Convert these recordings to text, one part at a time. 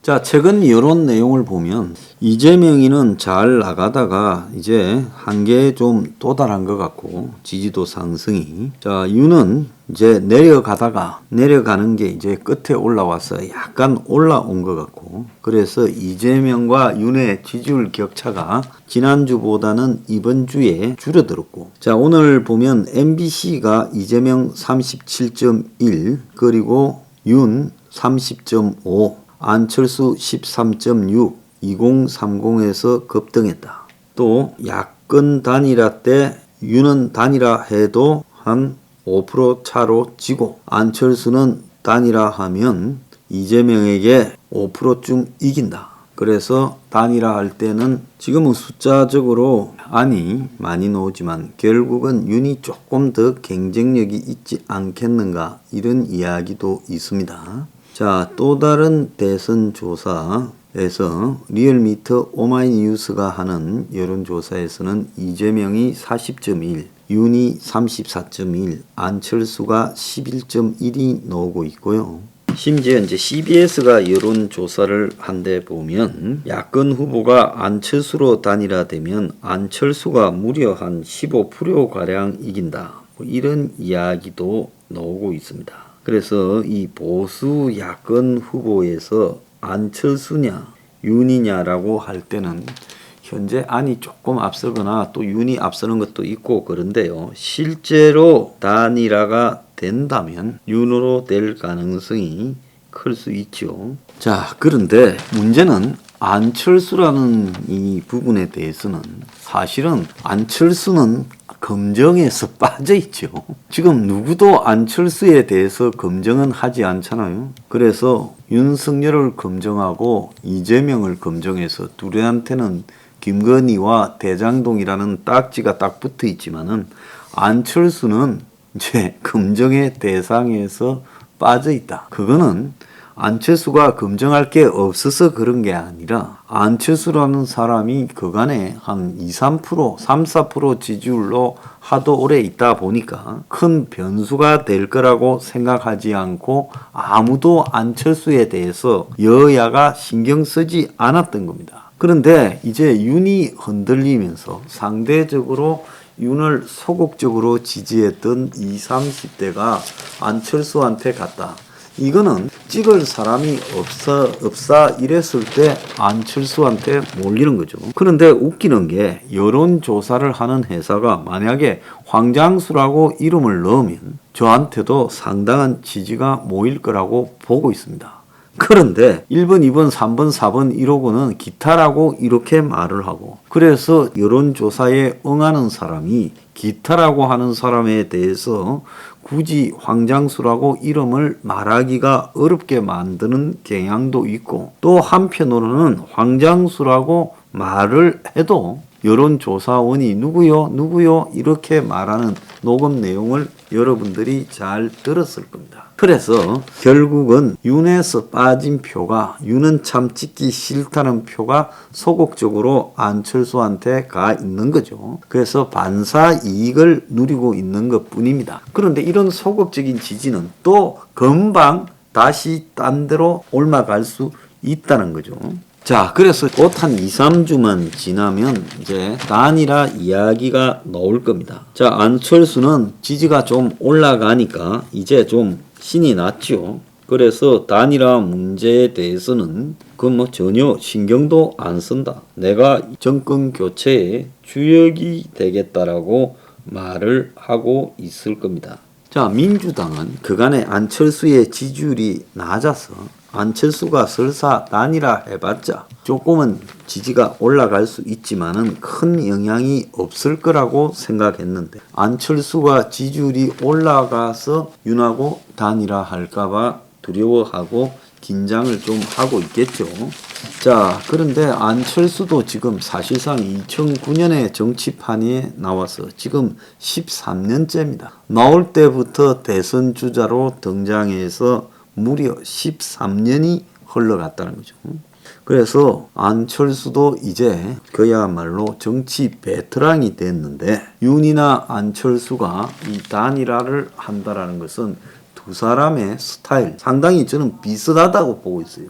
자, 최근 여론 내용을 보면 이재명이는 잘 나가다가 이제 한계에 좀 도달한 것 같고 지지도 상승이. 자, 윤은 이제 내려가는 게 이제 끝에 올라와서 약간 올라온 것 같고, 그래서 이재명과 윤의 지지율 격차가 지난주보다는 이번 주에 줄어들었고, 자, 오늘 보면 MBC가 이재명 37.1 그리고 윤 30.5 안철수 13.6 2030에서 급등했다. 또 야권 단일화 때 윤은 단일화 해도 한 5% 차로 지고 안철수는 단일화 하면 이재명에게 5%쯤 이긴다. 그래서 단일화 할 때는 지금은 숫자적으로 안이 많이 나오지만 결국은 윤이 조금 더 경쟁력이 있지 않겠는가, 이런 이야기도 있습니다. 자, 또 다른 대선 조사에서 리얼미터 오마이뉴스가 하는 여론조사에서는 이재명이 40.1, 윤이 34.1, 안철수가 11.1이 나오고 있고요. 심지어 이제 CBS가 여론조사를 한 데 보면 야권 후보가 안철수로 단일화되면 안철수가 무려 한 15%가량 이긴다, 뭐 이런 이야기도 나오고 있습니다. 그래서 이 보수 야권 후보에서 안철수냐 윤이냐라고 할 때는 현재 안이 조금 앞서거나 또 윤이 앞서는 것도 있고 그런데요, 실제로 단일화가 된다면 윤으로 될 가능성이 클 수 있죠. 자, 그런데 문제는 안철수라는 이 부분에 대해서는 사실은 안철수는 검증에서 빠져 있죠. 지금 누구도 안철수에 대해서 검증은 하지 않잖아요. 그래서 윤석열을 검증하고 이재명을 검증해서 둘한테는 김건희와 대장동이라는 딱지가 딱 붙어 있지만은 안철수는 이제 검증의 대상에서 빠져 있다. 그거는 안철수가 검증할 게 없어서 그런 게 아니라 안철수라는 사람이 그간에 한 2, 3%, 3, 4% 지지율로 하도 오래 있다 보니까 큰 변수가 될 거라고 생각하지 않고 아무도 안철수에 대해서 여야가 신경 쓰지 않았던 겁니다. 그런데 이제 윤이 흔들리면서 상대적으로 윤을 소극적으로 지지했던 20, 30대가 안철수한테 갔다. 이거는 찍을 사람이 없사 이랬을 때 안철수한테 몰리는 거죠. 그런데 웃기는 게 여론조사를 하는 회사가 만약에 황장수라고 이름을 넣으면 저한테도 상당한 지지가 모일 거라고 보고 있습니다. 그런데 1번, 2번, 3번, 4번 이러고는 기타라고 이렇게 말을 하고, 그래서 여론조사에 응하는 사람이 기타라고 하는 사람에 대해서 굳이 황장수라고 이름을 말하기가 어렵게 만드는 경향도 있고, 또 한편으로는 황장수라고 말을 해도 여론조사원이 누구요 이렇게 말하는 녹음 내용을 여러분들이 잘 들었을 겁니다. 그래서 결국은 윤에서 빠진 표가, 윤은 참 찍기 싫다는 표가 소극적으로 안철수한테 가 있는 거죠. 그래서 반사 이익을 누리고 있는 것 뿐입니다. 그런데 이런 소극적인 지지는 또 금방 다시 딴 데로 올라갈 수 있다는 거죠. 자, 그래서 곧 한 2, 3주만 지나면 이제 단일화 이야기가 나올 겁니다. 자, 안철수는 지지가 좀 올라가니까 이제 좀 신이 났죠. 그래서 단일화 문제에 대해서는 그 전혀 신경도 안 쓴다. 내가 정권 교체의 주역이 되겠다라고 말을 하고 있을 겁니다. 자, 민주당은 그간에 안철수의 지지율이 낮아서 안철수가 설사 단일화 해봤자 조금은 지지가 올라갈 수 있지만은 큰 영향이 없을 거라고 생각했는데, 안철수가 지지율이 올라가서 윤하고 단일화 할까봐 두려워하고 긴장을 좀 하고 있겠죠. 자, 그런데 안철수도 지금 사실상 2009년에 정치판에 나와서 지금 13년째입니다. 나올 때부터 대선 주자로 등장해서 무려 13년이 흘러갔다는 거죠. 그래서 안철수도 이제 그야말로 정치 베테랑이 됐는데, 윤이나 안철수가 이 단일화를 한다라는 것은 두 사람의 스타일 상당히 저는 비슷하다고 보고 있어요.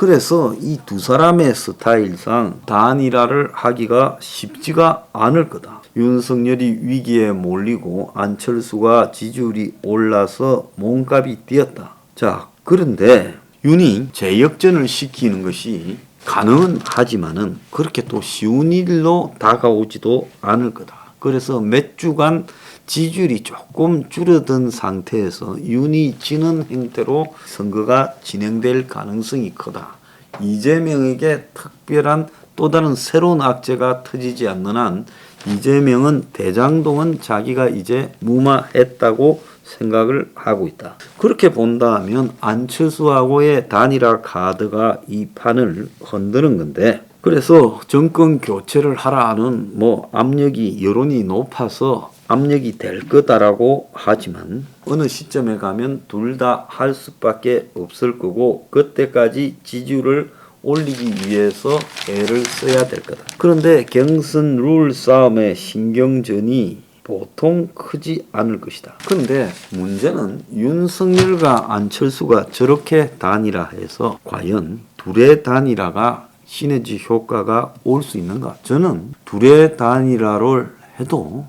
그래서 이 두 사람의 스타일상 단일화를 하기가 쉽지가 않을 거다. 윤석열이 위기에 몰리고 안철수가 지지율이 올라서 몸값이 뛰었다. 자, 그런데 윤이 재역전을 시키는 것이 가능은 하지만은 그렇게 또 쉬운 일로 다가오지도 않을 거다. 그래서 몇 주간 지지율이 조금 줄어든 상태에서 윤이 지는 행태로 선거가 진행될 가능성이 크다. 이재명에게 특별한 또 다른 새로운 악재가 터지지 않는 한 이재명은 대장동은 자기가 이제 무마했다고 생각을 하고 있다. 그렇게 본다면 안철수하고의 단일화 카드가 이 판을 흔드는 건데, 그래서 정권 교체를 하라는 압력이 여론이 높아서 압력이 될 거다라고 하지만 어느 시점에 가면 둘 다 할 수밖에 없을 거고 그때까지 지지율을 올리기 위해서 애를 써야 될 거다. 그런데 경선 룰 싸움의 신경전이 보통 크지 않을 것이다. 그런데 문제는 윤석열과 안철수가 저렇게 단일화해서 과연 둘의 단일화가 시너지 효과가 올 수 있는가? 저는 둘의 단일화를 해도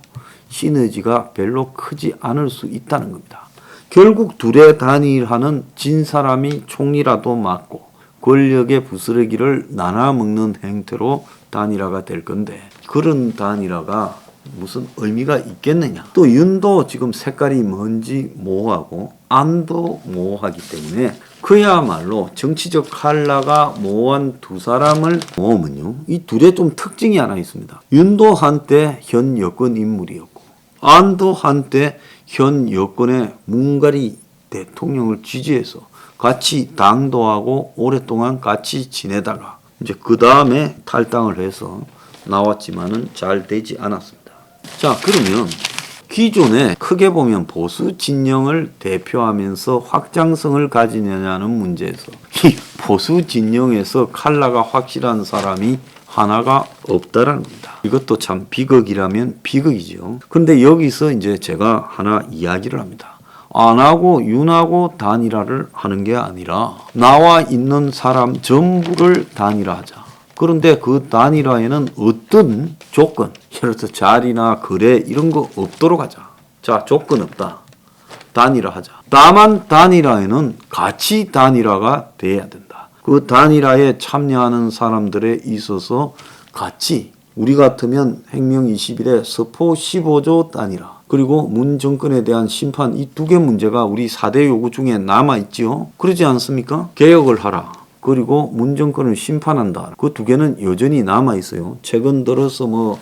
시너지가 별로 크지 않을 수 있다는 겁니다. 결국 둘의 단일화는 진 사람이 총리라도 맡고 권력의 부스러기를 나눠 먹는 행태로 단일화가 될 건데 그런 단일화가 무슨 의미가 있겠느냐. 또 윤도 지금 색깔이 뭔지 모호하고 안도 모호하기 때문에 그야말로 정치적 칼라가 모호한 두 사람을 모으면요, 이 둘의 좀 특징이 하나 있습니다. 윤도 한때 현 여권 인물이었고 안도 한때 현 여권의 문가리 대통령을 지지해서 같이 당도하고 오랫동안 같이 지내다가 이제 그 다음에 탈당을 해서 나왔지만은 잘 되지 않았습니다. 자, 그러면 기존에 크게 보면 보수 진영을 대표하면서 확장성을 가지느냐는 문제에서 이 보수 진영에서 칼라가 확실한 사람이 하나가 없다라는 겁니다. 이것도 참 비극이라면 비극이죠. 그런데 여기서 이제 제가 하나 이야기를 합니다. 안하고 윤하고 단일화를 하는 게 아니라 나와 있는 사람 전부를 단일화하자. 그런데 그 단일화에는 어떤 조건, 예를 들어서 자리나 거래 이런 거 없도록 하자. 자, 조건 없다. 단일화하자. 다만 단일화에는 같이 단일화가 돼야 된다. 그 단일화에 참여하는 사람들에 있어서 같이 우리 같으면 행명 21에 서포 15조 단일화 그리고 문 정권에 대한 심판 이 두 개 문제가 우리 4대 요구 중에 남아있지요. 그러지 않습니까? 개혁을 하라. 그리고 문 정권을 심판한다. 그 두 개는 여전히 남아있어요. 최근 들어서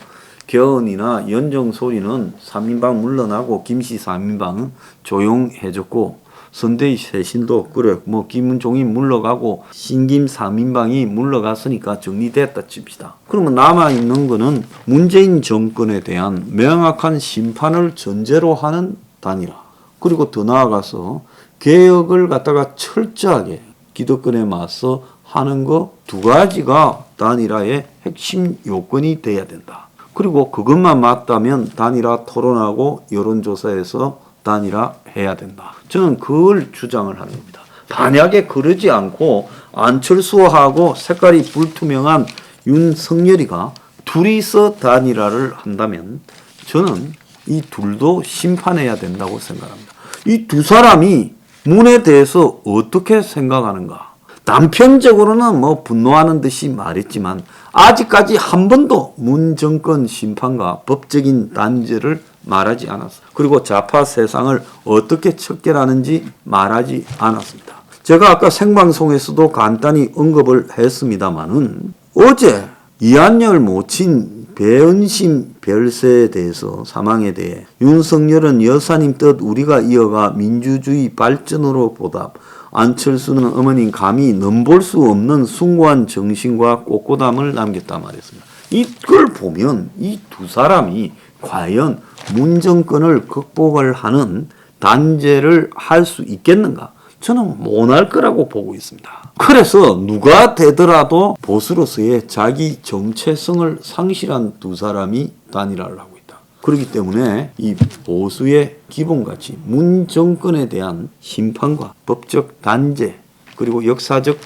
개헌이나 연정 소리는 3인방 물러나고 김씨 3인방은 조용해졌고 선대위 쇄신도 그래 김은종이 물러가고 신김 3인방이 물러갔으니까 정리됐다 칩시다. 그러면 남아있는 거는 문재인 정권에 대한 명확한 심판을 전제로 하는 단일화. 그리고 더 나아가서 개혁을 갖다가 철저하게 기득권에 맞서 하는 거 두 가지가 단일화의 핵심 요건이 돼야 된다. 그리고 그것만 맞다면 단일화 토론하고 여론조사에서 단일화 해야 된다. 저는 그걸 주장을 하는 겁니다. 만약에 그러지 않고 안철수하고 색깔이 불투명한 윤석열이가 둘이서 단일화를 한다면 저는 이 둘도 심판해야 된다고 생각합니다. 이 두 사람이 문에 대해서 어떻게 생각하는가? 단편적으로는 분노하는 듯이 말했지만 아직까지 한 번도 문 정권 심판과 법적인 단죄를 말하지 않았어요. 그리고 좌파 세상을 어떻게 척결하는지 말하지 않았습니다. 제가 아까 생방송에서도 간단히 언급을 했습니다마는 어제 이한열 모친 배은심 별세에 대해서 사망에 대해 윤석열은 여사님 뜻 우리가 이어가 민주주의 발전으로 보답 안철수는 어머님 감히 넘볼 수 없는 숭고한 정신과 꼿꼿함을 남겼다 말했습니다. 이걸 보면 이 두 사람이 과연 문정권을 극복을 하는 단죄를 할 수 있겠는가? 저는 못할 거라고 보고 있습니다. 그래서 누가 되더라도 보수로서의 자기 정체성을 상실한 두 사람이 단일화를 하고 있다. 그렇기 때문에 이 보수의 기본가치, 문 정권에 대한 심판과 법적 단죄, 그리고 역사적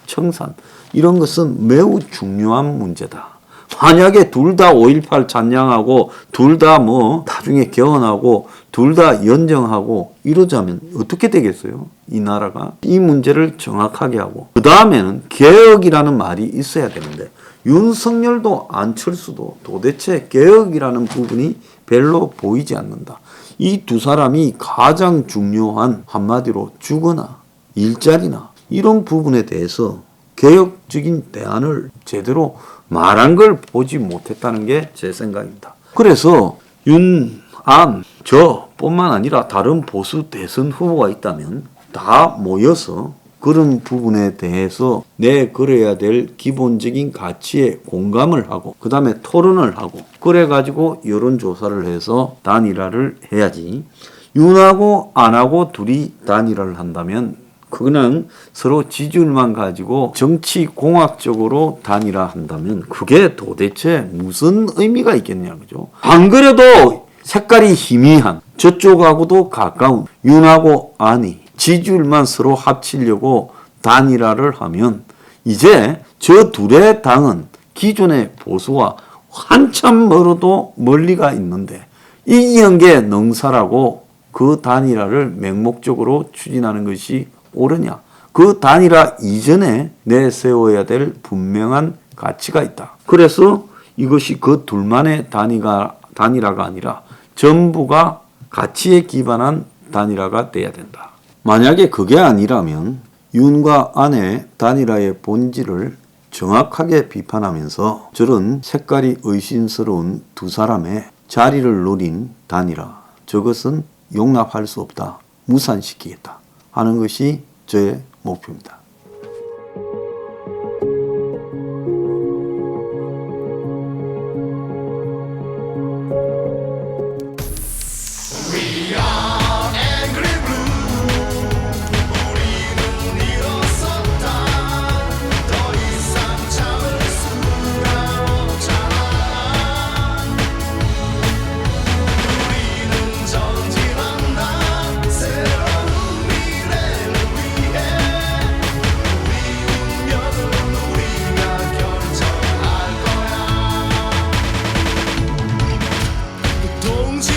청산 이런 것은 매우 중요한 문제다. 만약에 둘 다 5.18 찬양하고 둘 다 뭐 나중에 개헌하고 둘 다 연정하고 이러자면 어떻게 되겠어요? 이 나라가 이 문제를 정확하게 하고 그 다음에는 개혁이라는 말이 있어야 되는데 윤석열도 안철수도 도대체 개혁이라는 부분이 별로 보이지 않는다. 이 두 사람이 가장 중요한 한마디로 주거나 일자리나 이런 부분에 대해서 개혁적인 대안을 제대로 말한 걸 보지 못했다는 게 제 생각입니다. 그래서 윤, 안, 저 뿐만 아니라 다른 보수 대선 후보가 있다면 다 모여서 그런 부분에 대해서 내걸어야 될 기본적인 가치에 공감을 하고 그 다음에 토론을 하고 그래가지고 여론조사를 해서 단일화를 해야지. 윤하고 안하고 둘이 단일화를 한다면 그거는 서로 지지율만 가지고 정치공학적으로 단일화한다면 그게 도대체 무슨 의미가 있겠냐 그죠? 안 그래도 색깔이 희미한 저쪽하고도 가까운 윤하고 안이 지지율만 서로 합치려고 단일화를 하면 이제 저 둘의 당은 기존의 보수와 한참 멀어도 멀리가 있는데 이기는 게 능사라고 그 단일화를 맹목적으로 추진하는 것이 옳으냐? 그 단일화 이전에 내세워야 될 분명한 가치가 있다. 그래서 이것이 그 둘만의 단일화가 아니라 전부가 가치에 기반한 단일화가 돼야 된다. 만약에 그게 아니라면 윤과 안의 단일화의 본질을 정확하게 비판하면서 저런 색깔이 의심스러운 두 사람의 자리를 노린 단일화, 저것은 용납할 수 없다. 무산시키겠다 하는 것이 저의 목표입니다.